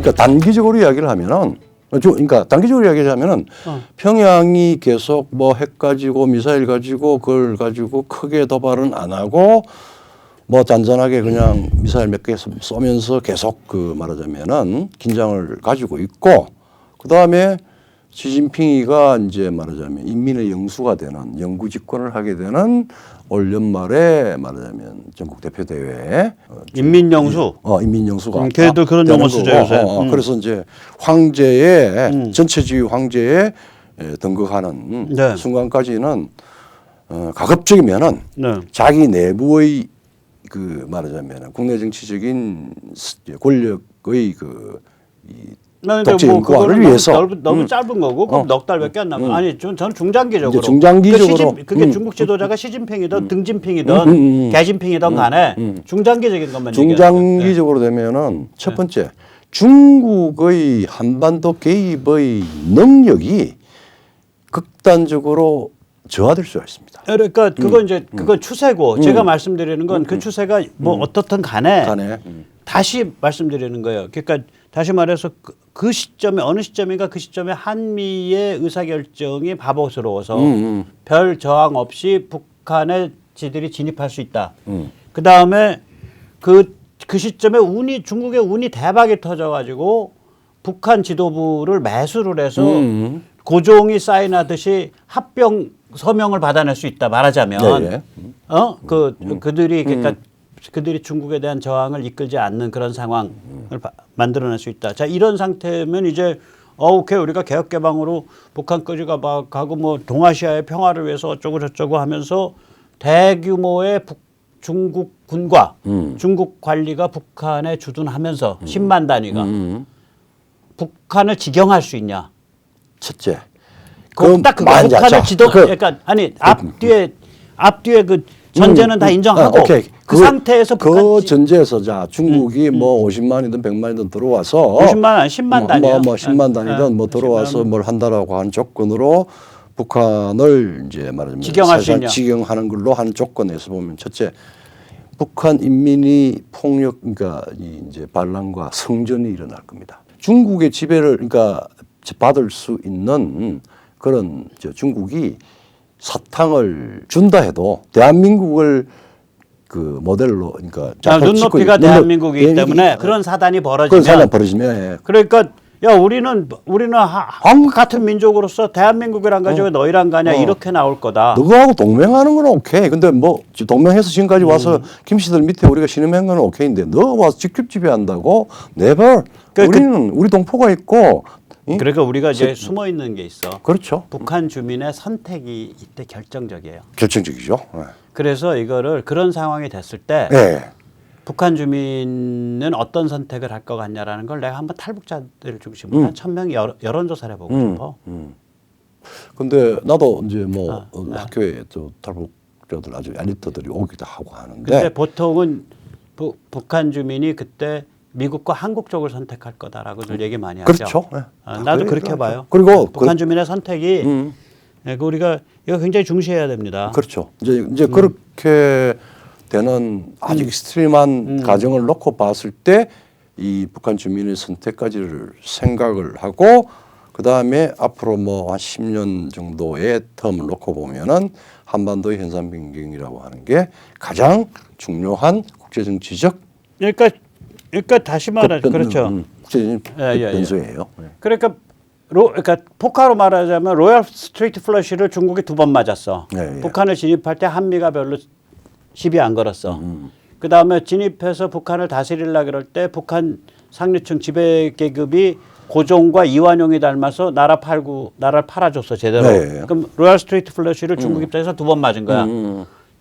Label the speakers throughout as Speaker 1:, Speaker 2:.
Speaker 1: 그러니까 단기적으로 이야기를 하면은 그러니까 단기적으로 이야기하면은 평양이 계속 뭐 핵 가지고 미사일 가지고 그걸 가지고 크게 도발은 안 하고 뭐 잔잔하게 그냥 미사일 몇 개 쏘면서 계속 그 말하자면은 긴장을 가지고 있고 그다음에 시진핑이가 이제 말하자면 인민의 영수가 되는 영구 집권을 하게 되는 올 연말에 말하자면 전국 대표 대회
Speaker 2: 인민영수.
Speaker 1: 인민영수가
Speaker 2: 걔들 그런 용어 쓰죠 요새.
Speaker 1: 그래서 이제 황제의 전체주의 황제에 등극하는
Speaker 2: 네.
Speaker 1: 순간까지는 가급적이면은
Speaker 2: 네.
Speaker 1: 자기 내부의 그 말하자면 국내 정치적인 권력의 독재 인권을 위해서
Speaker 2: 너무 짧은 거고 그럼 넉 달밖에 안 남아. 아니 저는 중장기적으로.
Speaker 1: 중장기적으로
Speaker 2: 그게 중국 지도자가 시진핑이든 등진핑이든 개진핑이든 간에 중장기적인 것만
Speaker 1: 중장기적으로 되면은 첫 번째 중국의 한반도 개입의 능력이 극단적으로 저하될 수가 있습니다.
Speaker 2: 그러니까 그건 이제 그건 추세고 제가 말씀드리는 건 그 추세가 뭐 어떻든 간에 다시 말씀드리는 거예요. 그러니까 다시 말해서 그 시점에 어느 시점인가 그 시점에 한미의 의사결정이 바보스러워서 별 저항 없이 북한에 지들이 진입할 수 있다. 그 다음에 그 시점에 중국의 운이 대박이 터져가지고 북한 지도부를 매수를 해서 고종이 사인하듯이 합병 서명을 받아낼 수 있다 말하자면 그들이 그러니까 그들이 중국에 대한 저항을 이끌지 않는 그런 상황을 만들어낼 수 있다. 자 이런 상태면 이제 오케이 우리가 개혁 개방으로 북한까지 가고 뭐 동아시아의 평화를 위해서 어쩌고 저쩌고 하면서 대규모의 중국 군과 중국 관리가 북한에 주둔하면서 10만 단위가 북한을 직영할 수 있냐?
Speaker 1: 첫째.
Speaker 2: 딱 그거 북한을 그러니까 아니 앞뒤에 그 전제는 다 인정하고 그 상태에서
Speaker 1: 그 전제에서 자 중국이 뭐 50만이든 100만이든 들어와서
Speaker 2: 50만 아니 10만 단위야.
Speaker 1: 뭐 10만 단위든 뭐 들어와서 뭘 한다라고 하는 조건으로 북한을 이제 말하자면
Speaker 2: 직영할 수 있냐?
Speaker 1: 직영하는 걸로 하는 조건에서 보면 첫째 북한 인민이 폭력 그러니까 이제 반란과 성전이 일어날 겁니다. 중국의 지배를 그러니까 받을 수 있는 그런 중국이 사탕을 준다 해도 대한민국을 그 모델로 그러니까
Speaker 2: 눈높이가 대한민국이기 때문에 그런 사단이 벌어지면 그러니까 야 우리는 한국 같은 민족으로서 대한민국이란 가지고 너희랑 가냐 이렇게 나올 거다.
Speaker 1: 너하고 동맹하는 건 오케이. 근데 뭐 동맹해서 지금까지 와서 김씨들 밑에 우리가 신음한 건 오케이인데 너 와서 직접 지배한다고 never. 우리는 우리 동포가 있고.
Speaker 2: 그러니까 우리가 이제 숨어 있는 게 있어.
Speaker 1: 그렇죠.
Speaker 2: 북한 주민의 선택이 이때 결정적이에요.
Speaker 1: 결정적이죠.
Speaker 2: 그래서 이거를 그런 상황이 됐을 때 북한 주민은 어떤 선택을 할 것 같냐라는 걸 내가 한번 탈북자들 중심으로 한 1,000명 여론조사를 해보고 싶어.
Speaker 1: 근데 나도 이제 뭐 학교에 또 탈북자들 아주 엘리트들이 오기도 하고 하는데.
Speaker 2: 근데 보통은 북한 주민이 그때 미국과 한국 쪽을 선택할 거다라고들 얘기 많이 하죠.
Speaker 1: 그렇죠.
Speaker 2: 나도 그렇게 봐요.
Speaker 1: 그리고
Speaker 2: 북한 주민의 선택이 우리가 이거 굉장히 중시해야 됩니다.
Speaker 1: 그렇죠. 이제 그렇게 되는 아주 익스트림한 가정을 놓고 봤을 때 이 북한 주민의 선택까지를 생각을 하고 그 다음에 앞으로 뭐 한 10년 정도의 텀을 놓고 보면은 한반도의 현상 변경이라고 하는 게 가장 중요한 국제정치적
Speaker 2: 그러니까 다시 말하죠. 그렇죠.
Speaker 1: 국제적인 변수예요.
Speaker 2: 그러니까 포카로 말하자면 로얄 스트리트 플러시를 중국이 2번 맞았어. 북한을 진입할 때 한미가 별로 시비 안 걸었어. 그 다음에 진입해서 북한을 다스리려고 그럴 때 북한 상류층 지배계급이 고종과 이완용이 닮아서 나라를 팔아줬어 제대로. 그럼 로얄 스트리트 플러시를 중국 입장에서 2번 맞은 거야.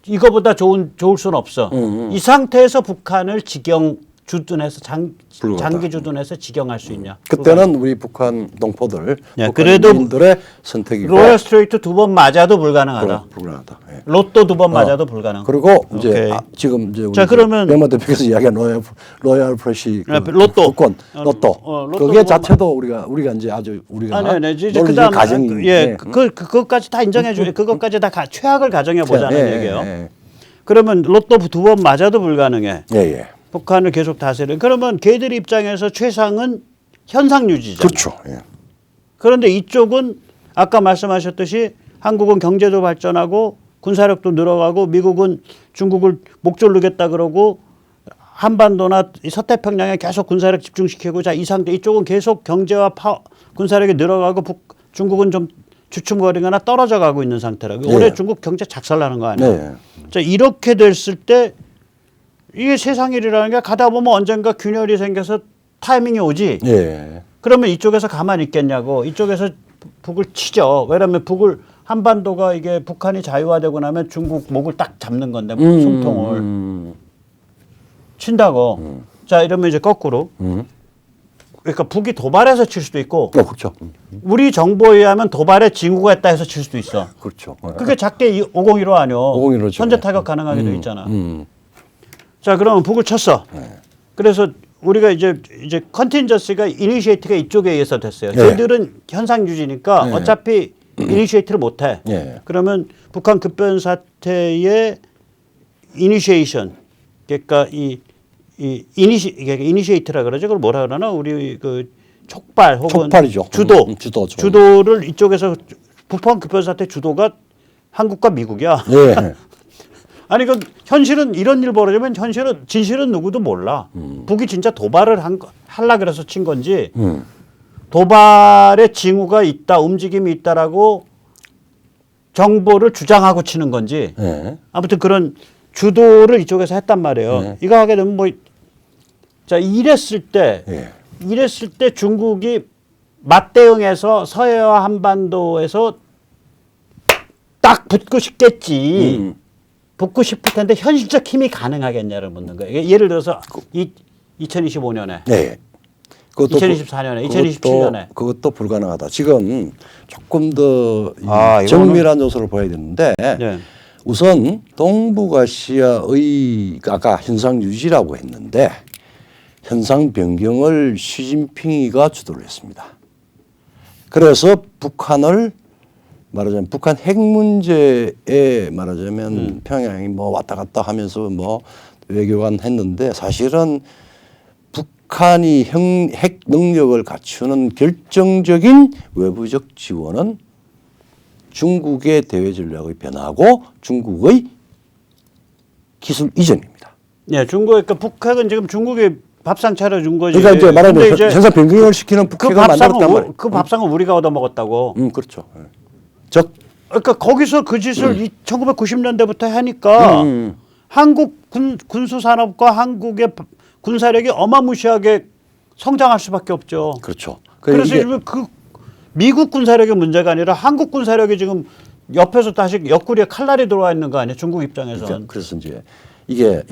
Speaker 2: 이거보다 좋을 수는 없어. 이 상태에서 북한을 주둔해서 장기 주둔해서 직영할 수 있냐?
Speaker 1: 그때는 우리 북한 동포들,
Speaker 2: 그래도
Speaker 1: 국민들의 선택이고
Speaker 2: 로얄 스트레이트 2번 맞아도 불가능하다.
Speaker 1: 불가능하다.
Speaker 2: 로또 2번 맞아도 불가능.
Speaker 1: 그리고 이제 지금 이제 우리
Speaker 2: 그러면
Speaker 1: 백만 대표께서 이야기한 로얄 프레시
Speaker 2: 로또
Speaker 1: 로또 그게 자체도 우리가 이제 아주 우리가
Speaker 2: 그다음
Speaker 1: 가정이
Speaker 2: 그것까지 다 인정해 주고 그것까지 다 최악을 가정해 보자는 얘기예요. 그러면 로또 2번 맞아도 불가능해. 북한을 계속 다스려. 그러면 걔들 입장에서 최상은 현상 유지잖아요.
Speaker 1: 그렇죠. 예.
Speaker 2: 그런데 이쪽은 아까 말씀하셨듯이 한국은 경제도 발전하고 군사력도 늘어가고 미국은 중국을 목조르겠다 그러고 한반도나 이 서태평양에 계속 군사력 집중시키고 자 이 상태 이쪽은 계속 경제와 군사력이 늘어가고 중국은 좀 주춤거리거나 떨어져 가고 있는 상태라고.
Speaker 1: 네.
Speaker 2: 올해 중국 경제 작살나는 거 아니에요.
Speaker 1: 네.
Speaker 2: 자 이렇게 됐을 때 이게 세상 일이라는 게 가다 보면 언젠가 균열이 생겨서 타이밍이 오지.
Speaker 1: 예.
Speaker 2: 그러면 이쪽에서 가만히 있겠냐고. 이쪽에서 북을 치죠. 왜냐하면 한반도가 이게 북한이 자유화되고 나면 중국 목을 딱 잡는 건데 숨통을 친다고. 자 이러면 이제 거꾸로. 그러니까 북이 도발해서 칠 수도 있고.
Speaker 1: 그렇죠.
Speaker 2: 우리 정보에 의하면 도발에 징후가 있다 해서 칠 수도 있어.
Speaker 1: 그렇죠.
Speaker 2: 그게 작게 501호 아니요.
Speaker 1: 501호 죠.
Speaker 2: 현재 타격 가능하게 돼 있잖아. 자 그러면 북을 쳤어. 그래서 우리가 이제 컨틴전시가 이니시에이트가 이쪽에 의해서 됐어요. 쟤들은 현상 유지니까 어차피 이니시에이트를 못 해. 그러면 북한 급변 사태의 이니시에이션 그러니까 이니시에이트라 그러죠. 그걸 뭐라 그러나 우리 그 촉발 혹은
Speaker 1: 촉발이죠.
Speaker 2: 주도를 이쪽에서 북한 급변 사태 주도가 한국과 미국이야.
Speaker 1: 예.
Speaker 2: 아니 그 현실은 이런 일 벌어지면 진실은 누구도 몰라. 북이 진짜 도발을 하려 그래서 친 건지 도발의 징후가 있다, 움직임이 있다라고 정보를 주장하고 치는 건지 아무튼 그런 주도를 이쪽에서 했단 말이에요. 이거 하게 되면 자 이랬을 때 중국이 맞대응해서 서해와 한반도에서 딱 붙고 싶겠지. 붙고 싶을 텐데 현실적 힘이 가능하겠냐를 묻는 거예요. 예를 들어서 2025년에,
Speaker 1: 네.
Speaker 2: 2024년에, 2027년에
Speaker 1: 그것도 불가능하다. 지금 조금 더 정밀한 요소를 봐야 되는데 우선 동북아시아의 아까 현상 유지라고 했는데 현상 변경을 시진핑이가 주도를 했습니다. 그래서 북한을 말하자면 북한 핵 문제에 말하자면 평양이 뭐 왔다 갔다 하면서 뭐 외교관 했는데 사실은 북한이 핵 능력을 갖추는 결정적인 외부적 지원은 중국의 대외 전략의 변화하고 중국의 기술 이전입니다.
Speaker 2: 네, 그러니까 북핵은 지금 중국이 밥상 차려준 거지.
Speaker 1: 그러니까 이제 말하자면 현상 변경을 시키는 북핵을 만들었단 말이에요.
Speaker 2: 그 밥상은 우리가 얻어먹었다고.
Speaker 1: 그렇죠.
Speaker 2: 그러니까 거기서 그 짓을 1990년대부터 하니까 한국 군수 산업과 한국의 군사력이 어마무시하게 성장할 수밖에 없죠.
Speaker 1: 그렇죠.
Speaker 2: 그래서 그 미국 군사력의 문제가 아니라 한국 군사력이 지금 옆에서 다시 옆구리에 칼날이 들어와 있는 거 아니에요? 중국 입장에서는.
Speaker 1: 그래서 이제 이게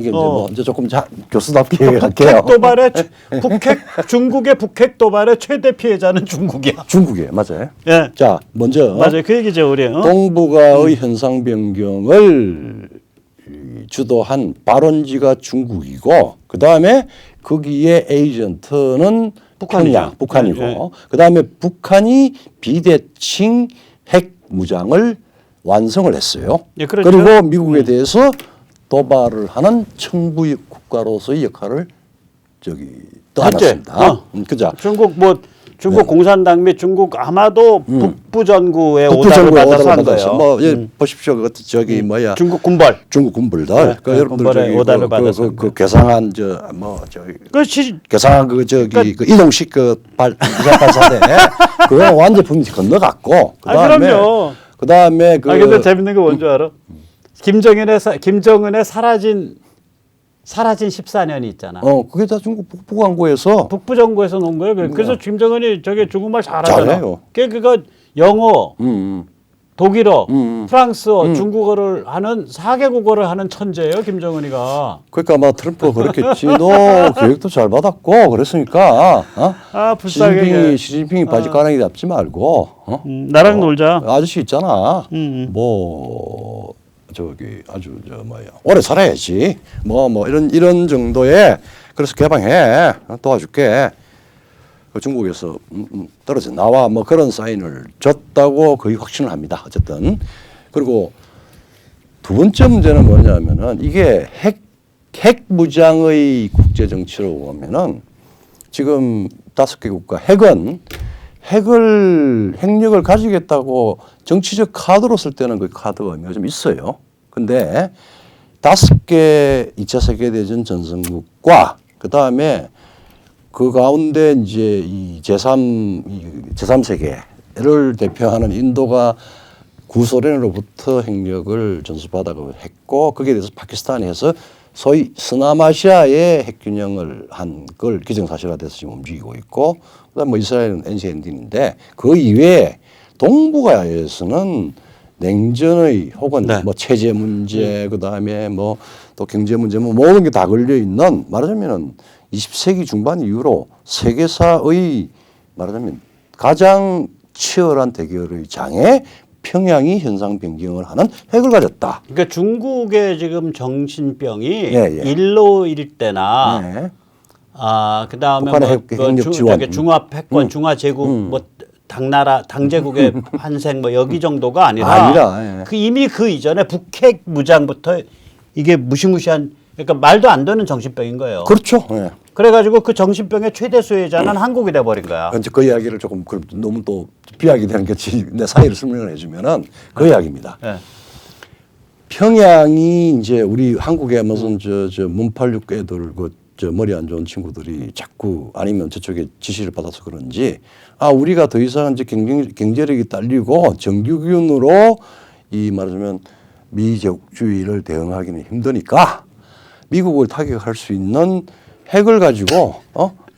Speaker 1: 이제 조금 교수답게 얘기할게요.
Speaker 2: 중국의 북핵 도발의 최대 피해자는 중국이야.
Speaker 1: 중국이에요, 맞아요.
Speaker 2: 예.
Speaker 1: 자, 먼저
Speaker 2: 맞아요, 그 얘기죠, 우리.
Speaker 1: 동북아의 현상 변경을 주도한 발원지가 중국이고, 그 다음에 거기에 에이전트는 북한이고,
Speaker 2: 예.
Speaker 1: 그 다음에 북한이 비대칭 핵 무장을 완성을 했어요.
Speaker 2: 예, 그렇죠.
Speaker 1: 그리고 미국에 대해서 도발을 하는 청부 국가로서의 역할을 떠안았습니다. 그죠?
Speaker 2: 중국 공산당 및 중국 아마도 북부 전구의 오다를 받아서 한 거예요.
Speaker 1: 뭐 보십시오.
Speaker 2: 중국 군벌.
Speaker 1: 중국 군벌들.
Speaker 2: 네, 군벌의 오다를 받아서
Speaker 1: 그 괴상한 괴상한 그 이동식 미사일 발사대 그거 완전 분위기 건너갔고.
Speaker 2: 그럼요.
Speaker 1: 그다음에
Speaker 2: 근데 재밌는 거 뭔지 알아? 김정은의 사라진 14년이 있잖아.
Speaker 1: 그게 다 중국 북부 광고에서
Speaker 2: 북부 정부에서 놓은 거예요. 그래서 김정은이 중국말 잘하잖아.
Speaker 1: 잘해요.
Speaker 2: 그거 영어, 독일어, 프랑스어, 중국어를 하는 4개국어를 하는 천재예요, 김정은이가.
Speaker 1: 그러니까 트럼프가 그렇겠지. 너 교육도 잘 받았고 그랬으니까
Speaker 2: 불쌍하게.
Speaker 1: 시진핑이 바지가랑이 잡지 말고
Speaker 2: 나랑 놀자.
Speaker 1: 아저씨 있잖아. 오래 살아야지. 이런 정도의 그래서 개방해 도와줄게. 중국에서 떨어져 나와 그런 사인을 줬다고 거의 확신을 합니다. 어쨌든 그리고 두 번째 문제는 뭐냐면은 이게 핵 무장의 국제 정치로 보면은 지금 5개 국가 핵력을 가지겠다고 정치적 카드로 쓸 때는 그 카드가 의미가 좀 있어요. 근데 5개 2차 세계대전 전성국과 그 다음에 그 가운데 이제 이 제3세계를 대표하는 인도가 구소련으로부터 핵력을 전수받아고 했고 거기에 대해서 파키스탄이 해서 소위 서남아시아의 핵균형을 한 걸 기정사실화돼서 지금 움직이고 있고 그다음 뭐 이스라엘은 NCND인데 그 이외에 동북아에서는 냉전의 혹은
Speaker 2: 네.
Speaker 1: 뭐 체제 문제 그다음에 뭐 또 경제 문제 뭐 모든 게 다 걸려 있는 말하자면은 20세기 중반 이후로 세계사의 말하자면 가장 치열한 대결의 장에 평양이 현상 변경을 하는 핵을 가졌다.
Speaker 2: 그러니까 중국의 지금 정신병이
Speaker 1: 예.
Speaker 2: 일로일 때나
Speaker 1: 네.
Speaker 2: 그다음에
Speaker 1: 북한의 핵력 지원.
Speaker 2: 중화 패권, 중화 제국 뭐 당나라 당제국의 환생 뭐 여기 정도가 아니라
Speaker 1: 예.
Speaker 2: 그 이미 그 이전에 북핵 무장부터 이게 무시무시한 그러니까 말도 안 되는 정신병인 거예요.
Speaker 1: 그렇죠. 예.
Speaker 2: 그래가지고 그 정신병의 최대 수혜자는 한국이 돼버린 거야.
Speaker 1: 이제 그 이야기를 조금 너무 또 비하게 되는 게 내 사이를 설명을 해주면은 그 이야기입니다.
Speaker 2: 네.
Speaker 1: 평양이 이제 우리 한국에 무슨 저 문팔육 애들 저 머리 안 좋은 친구들이 자꾸 아니면 저쪽에 지시를 받아서 그런지 우리가 더 이상 이제 경제력이 딸리고 정규균으로 이 말하자면 미제국주의를 대응하기는 힘드니까 미국을 타격할 수 있는 핵을 가지고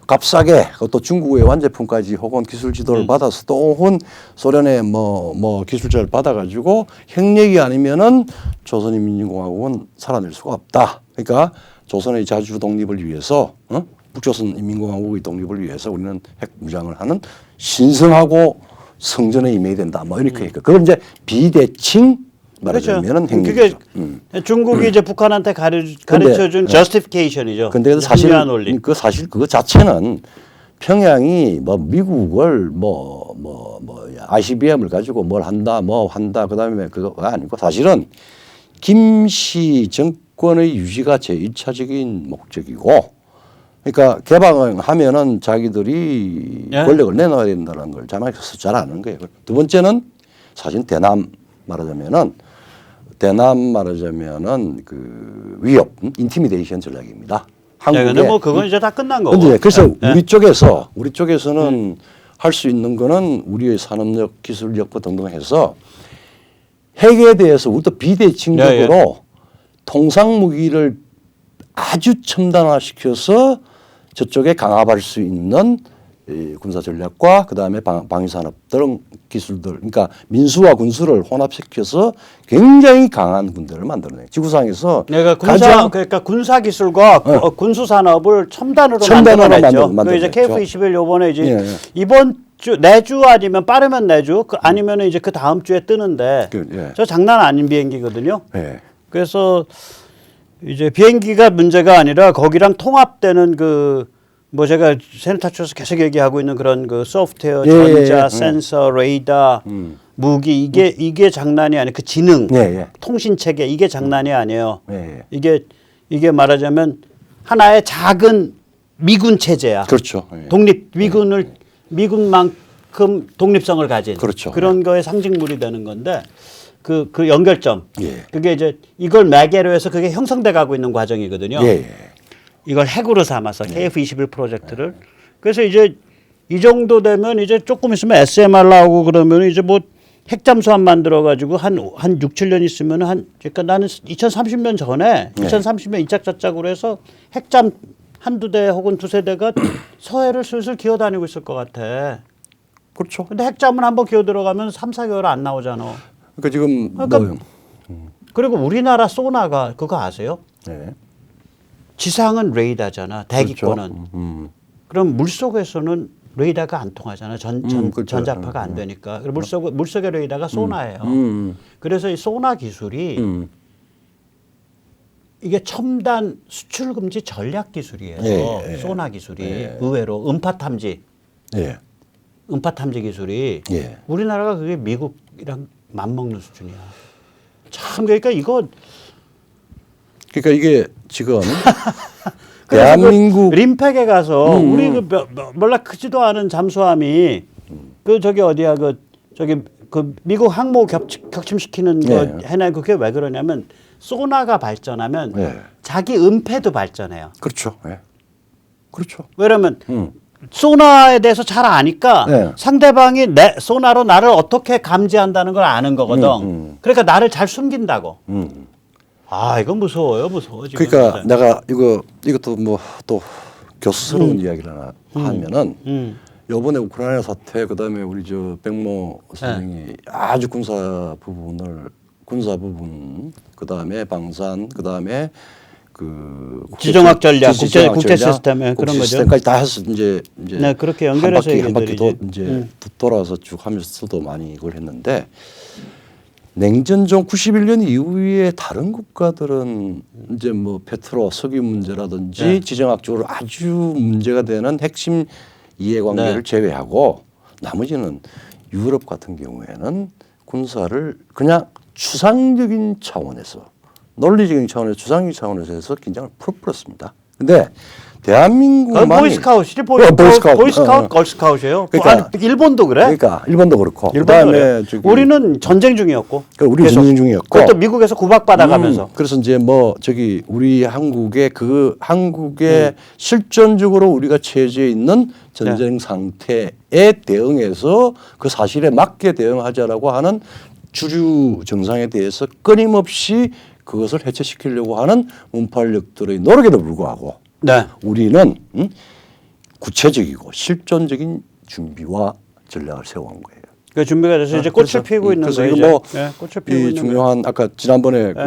Speaker 1: 값싸게 또 중국의 완제품까지 혹은 기술 지도를 받아서 또 혹은 소련의 뭐 기술자를 받아가지고 핵력이 아니면은 조선인민공화국은 살아낼 수가 없다. 그러니까 조선의 자주 독립을 위해서 북조선 인민공화국의 독립을 위해서 우리는 핵 무장을 하는 신성하고 성전에 임해야 된다. 뭐 이렇게 그러니까 그걸 이제 비대칭 말하자면은
Speaker 2: 그게 중국이 이제 북한한테 가르쳐준 저스티피케이션이죠.
Speaker 1: 근데 사실 그거 자체는 평양이 뭐 미국을 ICBM을 가지고 뭘 한다 그다음에 그거가 아니고 사실은 김씨 정권의 유지가 제1차적인 목적이고 그러니까 개방하면은 자기들이 권력을 내놔야 된다는 걸 자막에서 잘 아는 거예요. 두 번째는 사실 대남 말하자면은 그 위협, 인티미데이션 전략입니다.
Speaker 2: 한국에. 뭐 그건 이제 다 끝난 거고.
Speaker 1: 근데 그래서 우리 쪽에서는 할 수 있는 거는 우리의 산업력, 기술력 등등 해서 핵에 대해서 우리도 비대칭적으로 통상 무기를 아주 첨단화시켜서 저쪽에 강압할 수 있는 군사 전략과 그다음에 방위산업 등 기술들 그러니까 민수와 군수를 혼합시켜서 굉장히 강한 군대를 만들어내요. 지구상에서
Speaker 2: 그러니까 군사 기술과 군수 산업을 첨단으로 만들어냈죠. 그 이제 KF-21 요번에 이제 이번 주 내주 아니면 빠르면 내주 아니면 이제 그 다음 주에 뜨는데 저 장난 아닌 비행기거든요. 그래서 이제 비행기가 문제가 아니라 거기랑 통합되는 뭐 제가 센터에서 계속 얘기하고 있는 그런 그 소프트웨어, 전자, 센서, 레이더, 무기 이게 장난이 아니에요. 그 지능, 통신 체계 이게 장난이 아니에요. 이게 말하자면 하나의 작은 미군 체제야.
Speaker 1: 그렇죠.
Speaker 2: 미군만큼 독립성을 가진 그런 거에 상징물이 되는 건데 그 연결점 그게 이제 이걸 매개로 해서 그게 형성돼 가고 있는 과정이거든요. 이걸 핵으로 삼아서 KF-21 프로젝트를 그래서 이제 이 정도 되면 이제 조금 있으면 SMR 나오고 그러면 이제 뭐 핵잠수함 만들어 가지고 한 6, 7년 있으면 그러니까 나는 2030년 전에 2030년 이짝저짝으로 해서 핵잠 한두 대 혹은 두세 대가 서해를 슬슬 기어다니고 있을 것 같아.
Speaker 1: 그렇죠.
Speaker 2: 근데 핵잠은 한번 기어 들어가면 3, 4개월 안 나오잖아.
Speaker 1: 그러니까 지금
Speaker 2: 그리고 우리나라 소나가 그거 아세요? 지상은 레이더잖아. 대기권은. 그렇죠. 그럼 물속에서는 레이더가 안 통하잖아. 전자파가 안 되니까. 물속의 레이더가 소나예요. 그래서 이 소나 기술이 이게 첨단 수출 금지 전략 기술이에요. 소나 기술이 의외로 음파 탐지 기술이 우리나라가 그게 미국이랑 맞먹는 수준이야. 참 그러니까 이게 지금 그래서
Speaker 1: 대한민국
Speaker 2: 그 림팩에 가서 우리 그 몰라 크지도 않은 잠수함이 그 저기 어디야 그 저기 그 미국 항모 격침시키는 거
Speaker 1: 네.
Speaker 2: 해내 그게 왜 그러냐면 소나가 발전하면
Speaker 1: 네.
Speaker 2: 자기 은폐도 발전해요.
Speaker 1: 그렇죠. 예. 그렇죠.
Speaker 2: 왜냐면 소나에 대해서 잘 아니까
Speaker 1: 네.
Speaker 2: 상대방이 내 소나로 나를 어떻게 감지한다는 걸 아는 거거든. 그러니까 나를 잘 숨긴다고. 아 이건 무서워요, 무서워 지금.
Speaker 1: 그러니까
Speaker 2: 진짜.
Speaker 1: 내가 이것도 뭐 또 교수스러운 이야기를 하나 하면은 요번에 우크라이나 사태 그다음에 우리 저 백모 선생이 아주 군사 부분 그다음에 방산 그다음에 그
Speaker 2: 지정학 전략,
Speaker 1: 지정학
Speaker 2: 국제
Speaker 1: 전략,
Speaker 2: 시스템에
Speaker 1: 국제
Speaker 2: 그런 거죠.
Speaker 1: 시스템까지 다 해서 이제
Speaker 2: 네, 그렇게 연결해서
Speaker 1: 한 바퀴
Speaker 2: 얘기들이지.
Speaker 1: 이제 돌아서 쭉 하면서도 많이 이걸 했는데 냉전종 91년 이후에 다른 국가들은 이제 뭐 페트로 석유 문제라든지
Speaker 2: 네.
Speaker 1: 지정학적으로 아주 문제가 되는 핵심 이해관계를
Speaker 2: 네.
Speaker 1: 제외하고 나머지는 유럽 같은 경우에는 군사를 그냥 추상적인 차원에서 논리적인 차원에서 추상적인 차원에서 해서 긴장을 풀어버렸습니다. 근데 대한민국만이
Speaker 2: 보이스카웃이지
Speaker 1: 보이스카웃.
Speaker 2: 보이스카웃, 걸스카웃이에요.
Speaker 1: 그러니까
Speaker 2: 일본도 그래.
Speaker 1: 그러니까 일본도 그렇고
Speaker 2: 일본도
Speaker 1: 그다음에
Speaker 2: 그래.
Speaker 1: 저기
Speaker 2: 우리는 전쟁 중이었고.
Speaker 1: 우리
Speaker 2: 계속.
Speaker 1: 전쟁 중이었고
Speaker 2: 그것도 미국에서 구박받아가면서.
Speaker 1: 그래서 이제 뭐 저기 우리 한국의 실전적으로 우리가 처해져 있는 전쟁 상태에 대응해서 그 사실에 맞게 대응하자라고 하는 주류 정상에 대해서 끊임없이 그것을 해체시키려고 하는 문팔력들의 노력에도 불구하고
Speaker 2: 네.
Speaker 1: 우리는 구체적이고 실존적인 준비와 전략을 세워온 거예요.
Speaker 2: 그 준비가 돼서 이제 꽃을 피우고 있는
Speaker 1: 그래서
Speaker 2: 거예요.
Speaker 1: 이거 뭐
Speaker 2: 네, 꽃을 피우고
Speaker 1: 이
Speaker 2: 있는
Speaker 1: 중요한 아까 지난번에
Speaker 2: 네.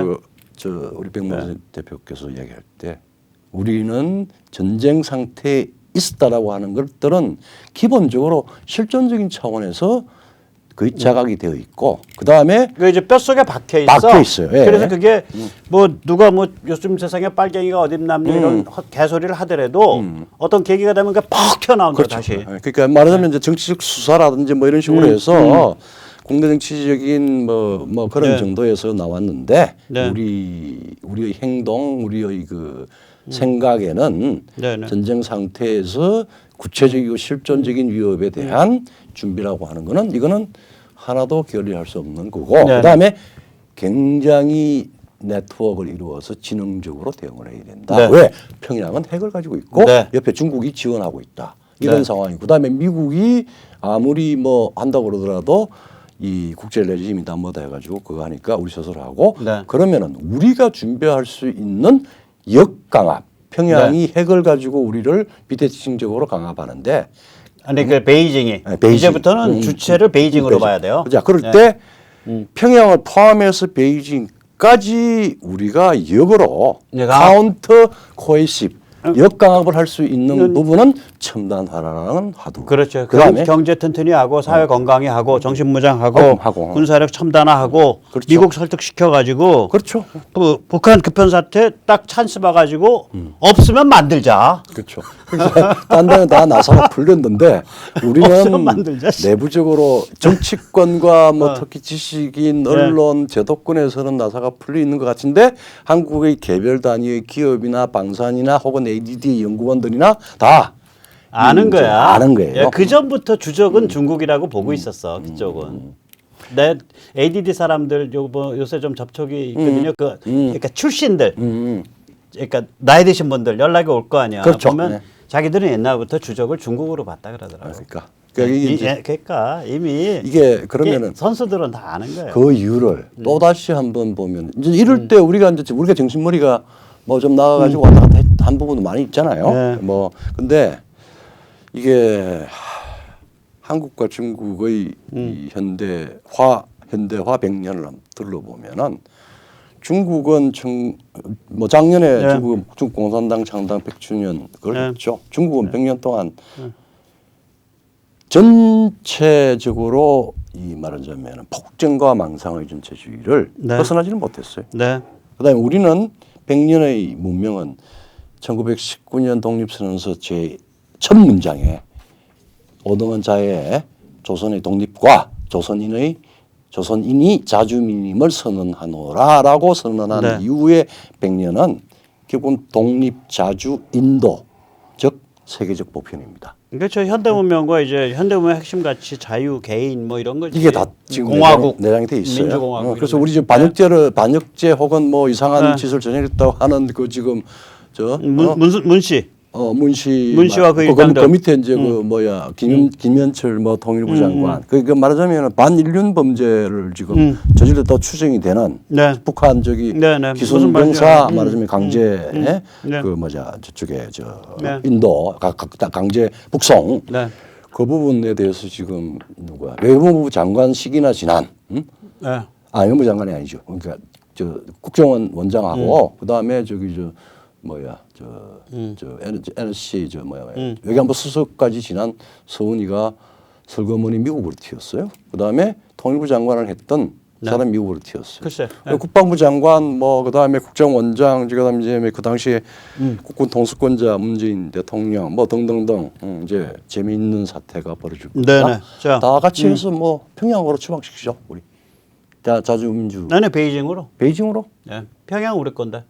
Speaker 1: 우리 백만 대표께서 이야기할 때 우리는 전쟁 상태에 있었다라고 하는 것들은 기본적으로 실존적인 차원에서 거의 자각이 되어 있고 그 다음에
Speaker 2: 그 이제 뼛속에 박혀 있어.
Speaker 1: 박혀 있어요. 예.
Speaker 2: 그래서 그게 뭐 누가 뭐 요즘 세상에 빨갱이가 어딨남냐 이런 개소리를 하더라도 어떤 계기가 되면 그게 퍽 튀어나온다
Speaker 1: 그렇죠.
Speaker 2: 다시.
Speaker 1: 그러니까 말하자면 이제 정치적 수사라든지 뭐 이런 식으로 해서 국내 정치적인 뭐 그런
Speaker 2: 네.
Speaker 1: 정도에서 나왔는데
Speaker 2: 네.
Speaker 1: 우리의 행동, 우리의 그 생각에는
Speaker 2: 네, 네.
Speaker 1: 전쟁 상태에서 구체적이고 실존적인 위협에 대한 준비라고 하는 거는 이거는 하나도 결의할 수 없는 거고
Speaker 2: 네.
Speaker 1: 그다음에 굉장히 네트워크를 이루어서 지능적으로 대응을 해야 된다.
Speaker 2: 네.
Speaker 1: 왜? 평양은 핵을 가지고 있고
Speaker 2: 네.
Speaker 1: 옆에 중국이 지원하고 있다. 이런
Speaker 2: 네.
Speaker 1: 상황이고 그다음에 미국이 아무리 뭐 한다고 그러더라도 이 국제 레짐이다 뭐다 해가지고 그거 하니까 우리 스스로 하고
Speaker 2: 네.
Speaker 1: 그러면은 우리가 준비할 수 있는 역강압 평양이 핵을 가지고 우리를 비대칭적으로 강압하는데
Speaker 2: 아니 그 베이징이
Speaker 1: 네, 베이징.
Speaker 2: 이제부터는 주체를 베이징으로 봐야 돼요.
Speaker 1: 자, 그럴
Speaker 2: 네.
Speaker 1: 때 평양을 포함해서 베이징까지 우리가 역으로
Speaker 2: 내가-
Speaker 1: 카운터 코에시브 역강압을 할 수 있는 부분은 첨단화라는 화두.
Speaker 2: 그렇죠.
Speaker 1: 그다음에
Speaker 2: 경제 튼튼히 하고 사회 건강히 하고 정신 무장하고
Speaker 1: 하고.
Speaker 2: 군사력 첨단화하고
Speaker 1: 그렇죠.
Speaker 2: 미국 설득시켜 가지고
Speaker 1: 그렇죠.
Speaker 2: 북한 급변 사태 딱 찬스 봐가지고 없으면 만들자.
Speaker 1: 그렇죠. 그래서 딴 데는 다 나사가 풀렸는데 우리는
Speaker 2: 없으면 만들자, 씨.
Speaker 1: 내부적으로 정치권과 뭐 특히 지식인, 언론, 제도권에서는 나사가 풀려 있는 것 같은데 한국의 개별 단위의 기업이나 방산이나 혹은 ADD 연구원들이나 다
Speaker 2: 아는 거야.
Speaker 1: 아는 거예요.
Speaker 2: 그 전부터 주적은 중국이라고 보고 있었어. 그쪽은. 내 ADD 사람들 요새 좀 접촉이 있거든요. 그러니까 출신들, 그러니까 나이 드신 분들 연락이 올 거 아니야.
Speaker 1: 그렇죠.
Speaker 2: 보면
Speaker 1: 네.
Speaker 2: 자기들은 옛날부터 주적을 중국으로 봤다 그러더라고. 그러니까 이미
Speaker 1: 이게 그러면은
Speaker 2: 선수들은 다 아는 거예요.
Speaker 1: 그 이유를 또 다시 한번 보면 이제 이럴 때 우리가 정신머리가 뭐 좀 나가가지고 왔다 갔다 한 부분도 많이 있잖아요.
Speaker 2: 네.
Speaker 1: 뭐 근데 이게 한국과 중국의 이 현대화 100년을 둘러보면은 중국은 뭐 작년에
Speaker 2: 네.
Speaker 1: 중국 공산당 창당 100주년 그걸
Speaker 2: 네.
Speaker 1: 했죠. 중국은 100년 동안 전체적으로 이 말하자면 폭정과 망상의 전체주의를
Speaker 2: 네.
Speaker 1: 벗어나지는 못했어요.
Speaker 2: 네.
Speaker 1: 그다음에 우리는 100년의 문명은 1919년 독립선언서 제 첫 문장에 오등원 자의 조선의 독립과 조선인이 자주민임을 선언하노라라고 선언한
Speaker 2: 네.
Speaker 1: 이후에 100년은 기본 독립자주 인도, 즉 세계적 보편입니다.
Speaker 2: 그렇죠. 현대문명과 이제 현대문명 핵심 가치 자유, 개인 뭐 이런 거지.
Speaker 1: 이게 다 지금
Speaker 2: 공화국
Speaker 1: 내장이 돼 있어요.
Speaker 2: 민주공화국.
Speaker 1: 그래서 우리 지금 반역죄 혹은 뭐 이상한 짓을 저질렀다고 하는 그 지금
Speaker 2: 문씨. 문씨와 그 일당들.
Speaker 1: 그 밑에 이제 그 뭐야 김현철 뭐 통일부 장관. 그 말하자면 반인륜 범죄를 지금 저질렀다고 추정이 되는
Speaker 2: 네.
Speaker 1: 북한 저기
Speaker 2: 네.
Speaker 1: 기순 병사 말하자면 강제 그 뭐자 저쪽에
Speaker 2: 네.
Speaker 1: 인도 강제 북송.
Speaker 2: 네.
Speaker 1: 그 부분에 대해서 지금 누구야 외무부 장관식이나 지난
Speaker 2: 네.
Speaker 1: 외무부 장관이 아니죠. 그러니까 저 국정원 원장하고 그다음에 저기 저 뭐야 저 NSC 저 뭐야 외교안보 수석까지 지난 서훈이가 설거머니 미국으로 튀었어요. 그다음에 통일부 장관을 했던 사람 미국으로 튀었어요.
Speaker 2: 글쎄.
Speaker 1: 국방부 장관 뭐 그다음에 국정원장 그다음에 이제 그 당시에 국군 통수권자 문재인 대통령 뭐 등등등 이제 재미있는 사태가 벌어질 겁니다.
Speaker 2: 네네. 자,
Speaker 1: 다 같이 해서 뭐 평양으로 추방시키죠 우리. 자주민주.
Speaker 2: 나는 베이징으로.
Speaker 1: 베이징으로?
Speaker 2: 네. 평양 우리 건데.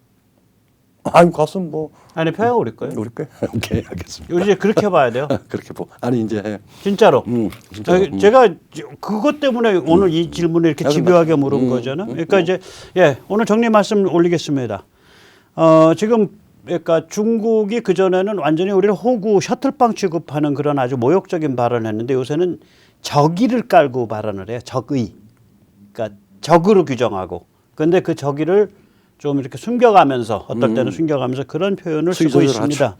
Speaker 1: 아니 가서 뭐
Speaker 2: 아니 평양 우리 거예요.
Speaker 1: 우리 거 오케이 알겠습니다.
Speaker 2: 이제 그렇게 봐야 돼요.
Speaker 1: 그렇게 아니 이제
Speaker 2: 진짜로.
Speaker 1: 진짜로.
Speaker 2: 제가 그것 때문에 오늘 이 질문을 이렇게 집요하게 물은 거잖아요. 그러니까 이제 오늘 정리 말씀 올리겠습니다. 지금 그러니까 중국이 그 전에는 완전히 우리를 호구 셔틀빵 취급하는 그런 아주 모욕적인 발언을 했는데 요새는 적의를 깔고 발언을 해요. 적의. 그러니까 적으로 규정하고. 그런데 그 적의를 좀 이렇게 숨겨가면서 어떨 때는 숨겨가면서 그런 표현을 쓰고 있습니다. 하죠.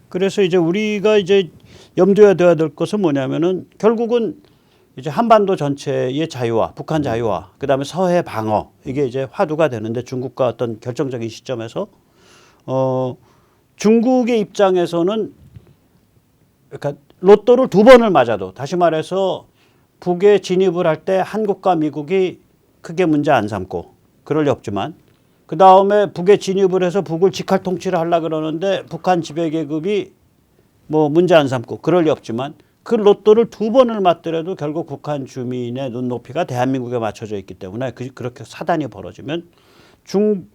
Speaker 2: 그래서 이제 우리가 이제 염두에 둬야 될 것은 뭐냐면은 결국은 이제 한반도 전체의 자유화, 북한 자유화, 그다음에 서해 방어 이게 이제 화두가 되는데 중국과 어떤 결정적인 시점에서 중국의 입장에서는 그러니까 로또를 2번을 맞아도 다시 말해서 북에 진입을 할 때 한국과 미국이 크게 문제 안 삼고 그럴 리 없지만 그 다음에 북에 진입을 해서 북을 직할 통치를 하려고 그러는데 북한 지배계급이 뭐 문제 안 삼고 그럴 리 없지만 그 로또를 2번을 맞더라도 결국 북한 주민의 눈높이가 대한민국에 맞춰져 있기 때문에 그렇게 사단이 벌어지면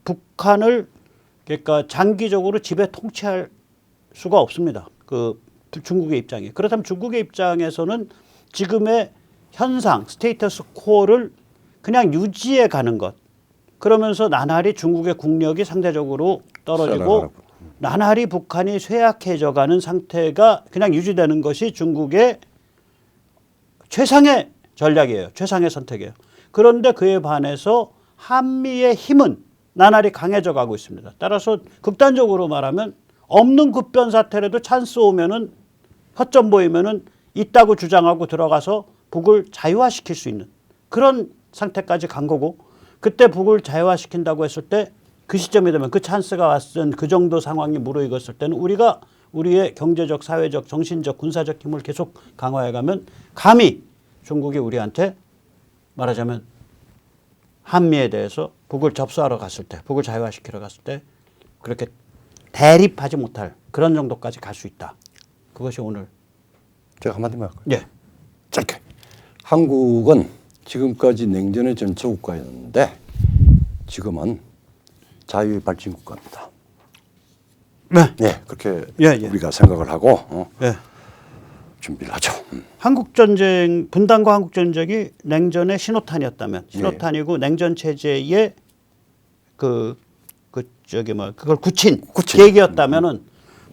Speaker 2: 북한을 그러니까 장기적으로 지배 통치할 수가 없습니다. 그 중국의 입장이. 그렇다면 중국의 입장에서는 지금의 현상, 스테이터스 코어를 그냥 유지해 가는 것. 그러면서 나날이 중국의 국력이 상대적으로 떨어지고 나날이 북한이 쇠약해져 가는 상태가 그냥 유지되는 것이 중국의 최상의 전략이에요. 최상의 선택이에요. 그런데 그에 반해서 한미의 힘은 나날이 강해져 가고 있습니다. 따라서 극단적으로 말하면 없는 급변 사태라도 찬스 오면은 허점 보이면은 있다고 주장하고 들어가서 북을 자유화시킬 수 있는 그런 상태까지 간 거고 그때 북을 자유화시킨다고 했을 때 그 시점이 되면 그 찬스가 왔은 그 정도 상황이 무르익었을 때는 우리가 우리의 경제적, 사회적, 정신적, 군사적 힘을 계속 강화해가면 감히 중국이 우리한테 말하자면 한미에 대해서 북을 접수하러 갔을 때, 북을 자유화시키러 갔을 때 그렇게 대립하지 못할 그런 정도까지 갈 수 있다. 그것이 오늘.
Speaker 1: 제가 한마디만 할까요?
Speaker 2: 예.
Speaker 1: 짧게. 한국은 지금까지 냉전의 전초국가였는데 지금은 자유의 발진국가입니다.
Speaker 2: 네.
Speaker 1: 네, 그렇게
Speaker 2: 예.
Speaker 1: 우리가 생각을 하고 준비를 하죠.
Speaker 2: 한국전쟁, 분단과 한국전쟁이 냉전의 신호탄이었다면 신호탄이고 냉전 체제의 그걸 굳힌 계기였다면은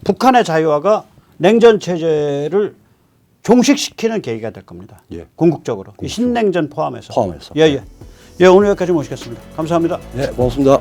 Speaker 2: 북한의 자유화가 냉전 체제를 종식시키는 계기가 될 겁니다.
Speaker 1: 예.
Speaker 2: 궁극적으로. 신냉전 포함해서.
Speaker 1: 포함해서.
Speaker 2: 예, 오늘 여기까지 모시겠습니다. 감사합니다.
Speaker 1: 네, 고맙습니다.